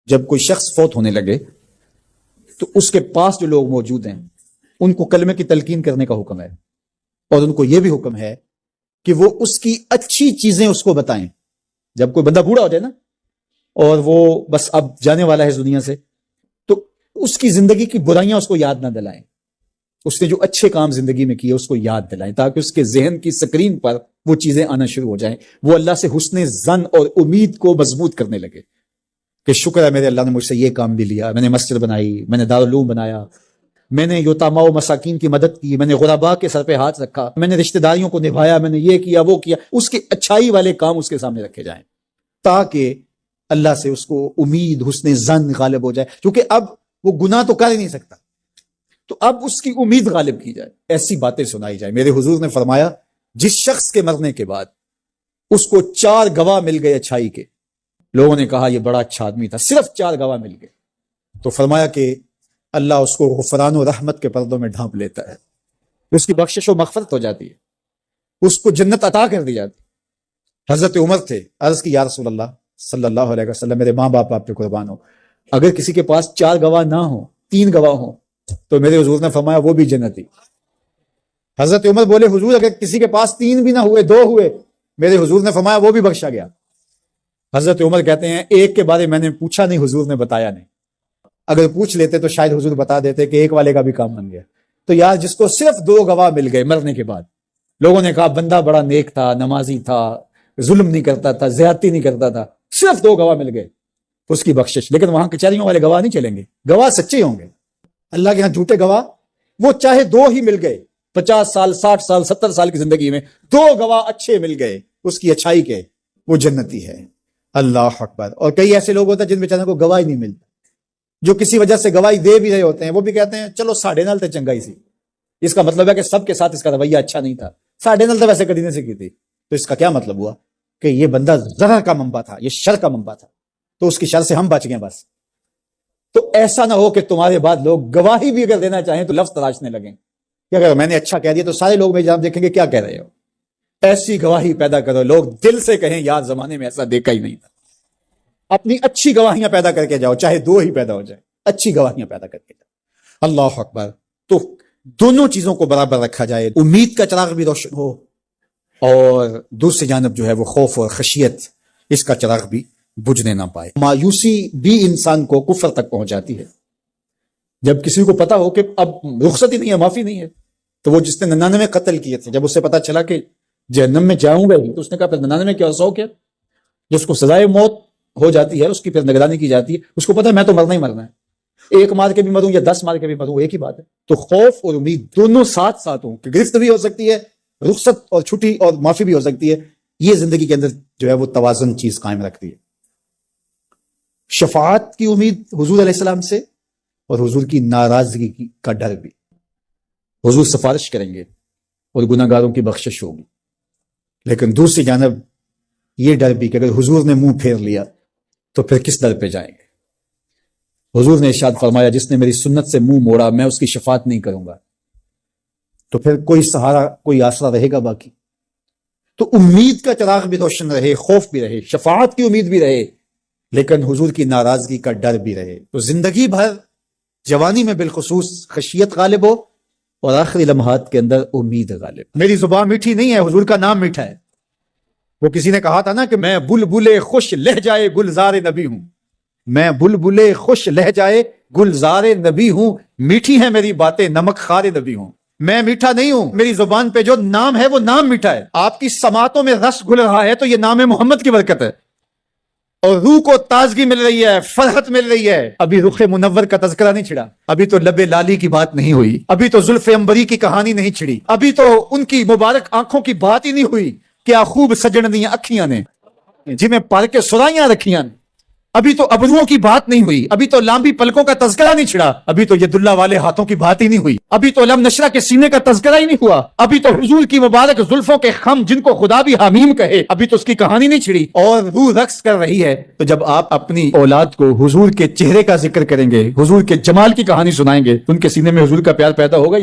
جب کوئی شخص فوت ہونے لگے تو اس کے پاس جو لوگ موجود ہیں ان کو کلمے کی تلقین کرنے کا حکم ہے، اور ان کو یہ بھی حکم ہے کہ وہ اس کی اچھی چیزیں اس کو بتائیں۔ جب کوئی بندہ بوڑھا ہو جائے نا اور وہ بس اب جانے والا ہے اس دنیا سے، تو اس کی زندگی کی برائیاں اس کو یاد نہ دلائیں، اس نے جو اچھے کام زندگی میں کیے اس کو یاد دلائیں، تاکہ اس کے ذہن کی سکرین پر وہ چیزیں آنا شروع ہو جائیں، وہ اللہ سے حسن ظن اور امید کو مضبوط کرنے لگے کہ شکر ہے میرے اللہ نے مجھ سے یہ کام بھی لیا، میں نے مسجد بنائی، میں نے دارالعلوم بنایا، میں نے یتاما و مساکین کی مدد کی، میں نے غرباء کے سر پہ ہاتھ رکھا، میں نے رشتہ داریوں کو نبھایا، میں نے یہ کیا وہ کیا۔ اس کے اچھائی والے کام اس کے سامنے رکھے جائیں تاکہ اللہ سے اس کو امید حسن ظن غالب ہو جائے، کیونکہ اب وہ گناہ تو کر ہی نہیں سکتا، تو اب اس کی امید غالب کی جائے، ایسی باتیں سنائی جائیں۔ میرے حضور نے فرمایا جس شخص کے مرنے کے بعد اس کو 4 گواہ مل گئے اچھائی کے، لوگوں نے کہا یہ بڑا اچھا آدمی تھا، صرف 4 گواہ مل گئے، تو فرمایا کہ اللہ اس کو غفران و رحمت کے پردوں میں ڈھانپ لیتا ہے، اس کی بخشش و مغفرت ہو جاتی ہے، اس کو جنت عطا کر دی جاتی ہے۔ حضرت عمر تھے، عرض کی یا رسول اللہ صلی اللہ علیہ وسلم، میرے ماں باپ آپ پہ قربان ہو، اگر کسی کے پاس 4 گواہ نہ ہوں، 3 گواہ ہوں، تو میرے حضور نے فرمایا وہ بھی جنتی۔ حضرت عمر بولے حضور اگر کسی کے پاس 3 بھی نہ ہوئے، 2 ہوئے، میرے حضور نے فرمایا وہ بھی بخشا گیا۔ حضرت عمر کہتے ہیں ایک کے بارے میں نے پوچھا نہیں، حضور نے بتایا نہیں، اگر پوچھ لیتے تو شاید حضور بتا دیتے کہ ایک والے کا بھی کام بن گیا۔ تو یار جس کو صرف 2 گواہ مل گئے مرنے کے بعد، لوگوں نے کہا بندہ بڑا نیک تھا، نمازی تھا، ظلم نہیں کرتا تھا، زیادتی نہیں کرتا تھا، صرف 2 گواہ مل گئے، اس کی بخشش۔ لیکن وہاں کچہریوں والے گواہ نہیں چلیں گے، گواہ سچے ہوں گے۔ اللہ کے ہاں جھوٹے گواہ، وہ چاہے 2 ہی مل گئے، 50 سال 60 سال 70 سال کی زندگی میں 2 گواہ اچھے مل گئے اس کی اچھائی کے، وہ جنتی ہے۔ اللہ اکبر۔ اور کئی ایسے لوگ ہوتے ہیں جن بیچاروں کو گواہی نہیں ملتی، جو کسی وجہ سے گواہی دے بھی رہے ہوتے ہیں، وہ بھی کہتے ہیں چلو ساڑھے نال تے چنگائی سی۔ اس کا مطلب ہے کہ سب کے ساتھ اس کا رویہ اچھا نہیں تھا، ساڑھے نال تے ویسے کدی نہیں سکی تھی، تو اس کا کیا مطلب ہوا کہ یہ بندہ ضرر کا منبع تھا، یہ شر کا منبع تھا، تو اس کی شر سے ہم بچ گئے بس۔ تو ایسا نہ ہو کہ تمہارے بعد لوگ گواہی بھی اگر دینا چاہیں تو لفظ تراشنے لگیں کہ اگر میں نے اچھا کہہ دیا تو سارے لوگ میری جانب دیکھیں گے کیا کہہ رہے ہو۔ ایسی گواہی پیدا کرو لوگ دل سے کہیں یار زمانے میں ایسا دیکھا ہی نہیں تھا۔ اپنی اچھی گواہیاں پیدا کر کے جاؤ، چاہے 2 ہی پیدا ہو جائے، اچھی گواہیاں پیدا کر کے جاؤ۔ اللہ اکبر۔ تو دونوں چیزوں کو برابر رکھا جائے، امید کا چراغ بھی روشن ہو اور دوسری جانب جو ہے وہ خوف اور خشیت اس کا چراغ بھی بجھنے نہ پائے۔ مایوسی بھی انسان کو کفر تک پہنچاتی ہے۔ جب کسی کو پتا ہو کہ اب رخصت ہی نہیں ہے، معافی نہیں ہے، تو وہ جس نے 99 قتل کیے تھے، جب اسے پتا چلا کہ جہنم میں جاؤں گا ہی، تو اس نے کہا پھر 99 کیا 100 کیا؟ جس کو سزائے موت ہو جاتی ہے اس کی پھر نگرانی کی جاتی ہے، اس کو پتا ہے میں تو مرنا ہی مرنا ہے، 1 مار کے بھی مروں یا 10 مار کے بھی مروں ایک ہی بات ہے۔ تو خوف اور امید دونوں ساتھ ساتھ ہوں کہ گرفت بھی ہو سکتی ہے، رخصت اور چھٹی اور معافی بھی ہو سکتی ہے، یہ زندگی کے اندر جو ہے وہ توازن چیز قائم رکھتی ہے۔ شفاعت کی امید حضور علیہ السلام سے اور حضور کی ناراضگی کا ڈر بھی۔ حضور سفارش کریں گے اور گناہ گاروں کی بخشش ہوگی، لیکن دوسری جانب یہ ڈر بھی کہ اگر حضور نے منہ پھیر لیا تو پھر کس در پہ جائیں گے۔ حضور نے ارشاد فرمایا جس نے میری سنت سے منہ موڑا میں اس کی شفاعت نہیں کروں گا، تو پھر کوئی سہارا کوئی آسرا رہے گا باقی؟ تو امید کا چراغ بھی روشن رہے، خوف بھی رہے، شفاعت کی امید بھی رہے، لیکن حضور کی ناراضگی کا ڈر بھی رہے، تو زندگی بھر جوانی میں بالخصوص خشیت غالب ہو اور آخری لمحات کے اندر امید غالب۔ میری زبان میٹھی نہیں ہے، حضور کا نام میٹھا ہے۔ وہ کسی نے کہا تھا نا کہ میں بلبل خوش لہجائے گلزار نبی ہوں، میں بلبل خوش لہجائے گلزار نبی ہوں، میٹھی ہیں میری باتیں نمک خار نبی ہوں۔ میں میٹھا نہیں ہوں، میری زبان پہ جو نام ہے وہ نام میٹھا ہے۔ آپ کی سماعتوں میں رس گھل رہا ہے تو یہ نام محمد کی برکت ہے، اور روح کو تازگی مل رہی ہے، فرحت مل رہی ہے۔ ابھی رخ منور کا تذکرہ نہیں چھڑا، ابھی تو لب لالی کی بات نہیں ہوئی، ابھی تو زلف عنبری کی کہانی نہیں چھڑی، ابھی تو ان کی مبارک آنکھوں کی بات ہی نہیں ہوئی، کیا خوب سجنیاں اکھیاں نے جنہیں پر کے سرائیاں رکھیاں نے، ابھی تو ابروؤں کی بات نہیں ہوئی، ابھی تو لامبی پلکوں کا تذکرہ نہیں چھڑا، ابھی تو ید اللہ والے ہاتھوں کی بات ہی نہیں ہوئی، ابھی تو علم نشرہ کے سینے کا تذکرہ ہی نہیں ہوا، ابھی تو حضور کی مبارک زلفوں کے خم جن کو خدا بھی حمیم کہے، ابھی تو اس کی کہانی نہیں چھڑی، اور روح رقص کر رہی ہے۔ تو جب آپ اپنی اولاد کو حضور کے چہرے کا ذکر کریں گے، حضور کے جمال کی کہانی سنائیں گے، تو ان کے سینے میں حضور کا پیار پیدا ہوگا۔